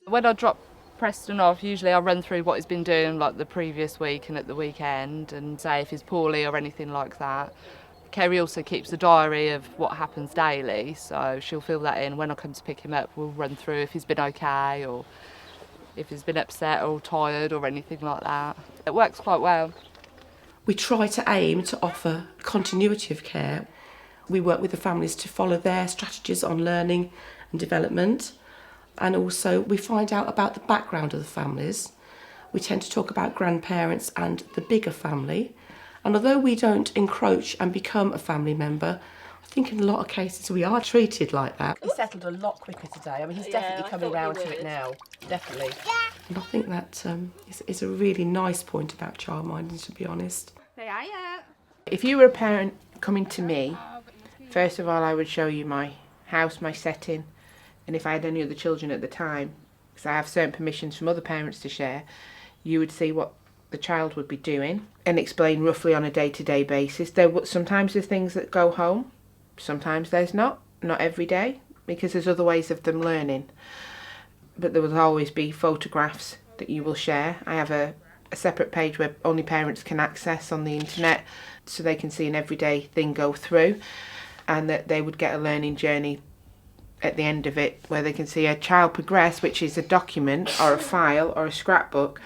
When I drop Preston off, usually I run through what he's been doing like the previous week and at the weekend and say if he's poorly or anything like that. Kerry also keeps a diary of what happens daily, so she'll fill that in. When I come to pick him up, we'll run through if he's been okay or if he's been upset or tired or anything like that. It works quite well. We try to aim to offer continuity of care. We work with the families to follow their strategies on learning and development, and also we find out about the background of the families. We tend to talk about grandparents and the bigger family, and although we don't encroach and become a family member, I think in a lot of cases we are treated like that. He settled a lot quicker today. I mean, he's definitely coming round to it now, definitely. And I think that is a really nice point about childminding, to be honest. If you were a parent coming to me, first of all I would show you my house, my setting, and if I had any other children at the time, because I have certain permissions from other parents to share, you would see what the child would be doing and explain roughly on a day-to-day basis. Sometimes there's things that go home, sometimes there's not every day, because there's other ways of them learning. But there will always be photographs that you will share. I have a separate page where only parents can access on the internet, so they can see an everyday thing go through, and that they would get a learning journey at the end of it where they can see a child progress, which is a document or a file or a scrapbook,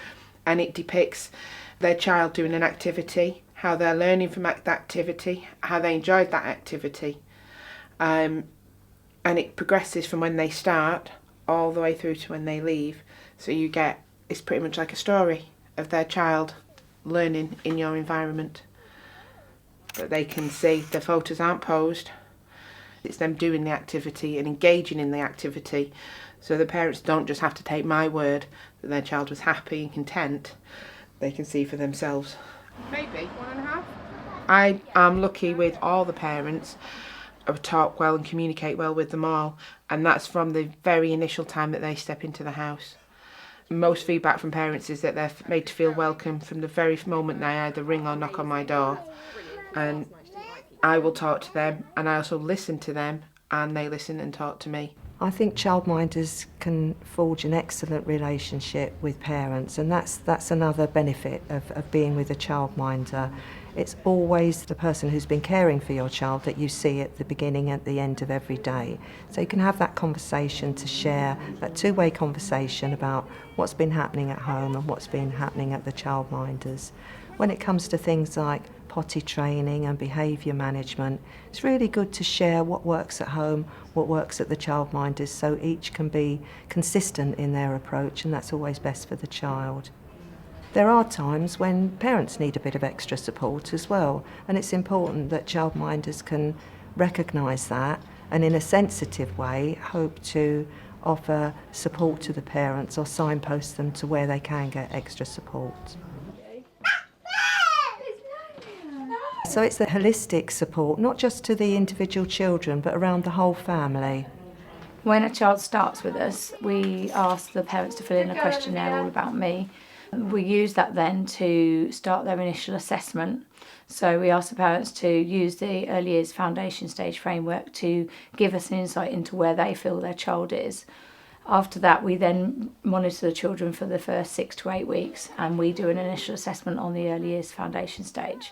and it depicts their child doing an activity, how they're learning from that activity, how they enjoyed that activity, and it progresses from when they start all the way through to when they leave. So it's pretty much like a story of their child learning in your environment. But they can see the photos aren't posed. It's them doing the activity and engaging in the activity. So the parents don't just have to take my word that their child was happy and content. They can see for themselves. Maybe 1.5. I am lucky with all the parents. I talk well and communicate well with them all, and that's from the very initial time that they step into the house. Most feedback from parents is that they're made to feel welcome from the very moment they either ring or knock on my door, and I will talk to them, and I also listen to them, and they listen and talk to me. I think childminders can forge an excellent relationship with parents, and that's another benefit of being with a childminder. It's always the person who's been caring for your child that you see at the beginning and at the end of every day. So you can have that conversation to share, that two-way conversation about what's been happening at home and what's been happening at the childminders. When it comes to things like potty training and behaviour management, it's really good to share what works at home, what works at the childminders, so each can be consistent in their approach, and that's always best for the child. There are times when parents need a bit of extra support as well, and it's important that childminders can recognise that and in a sensitive way hope to offer support to the parents or signpost them to where they can get extra support. So it's a holistic support, not just to the individual children, but around the whole family. When a child starts with us, we ask the parents to fill in a questionnaire all about me. We use that then to start their initial assessment. So we ask the parents to use the early years foundation stage framework to give us an insight into where they feel their child is. After that, we then monitor the children for the first 6 to 8 weeks, and we do an initial assessment on the early years foundation stage.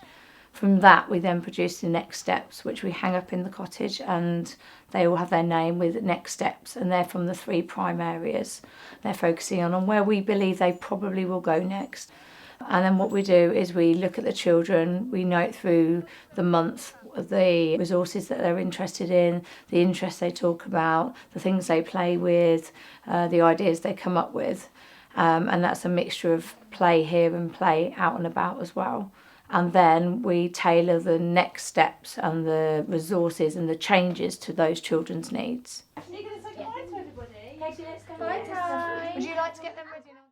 From that, we then produce the next steps, which we hang up in the cottage, and they all have their name with next steps, and they're from the 3 prime areas they're focusing on where we believe they probably will go next. And then what we do is we look at the children, we note through the month the resources that they're interested in, the interests they talk about, the things they play with, the ideas they come up with, and that's a mixture of play here and play out and about as well. And then we tailor the next steps and the resources and the changes to those children's needs. Are you going to say goodbye to everybody? Katie, let's go. Bye time. Would you like to get them ready now?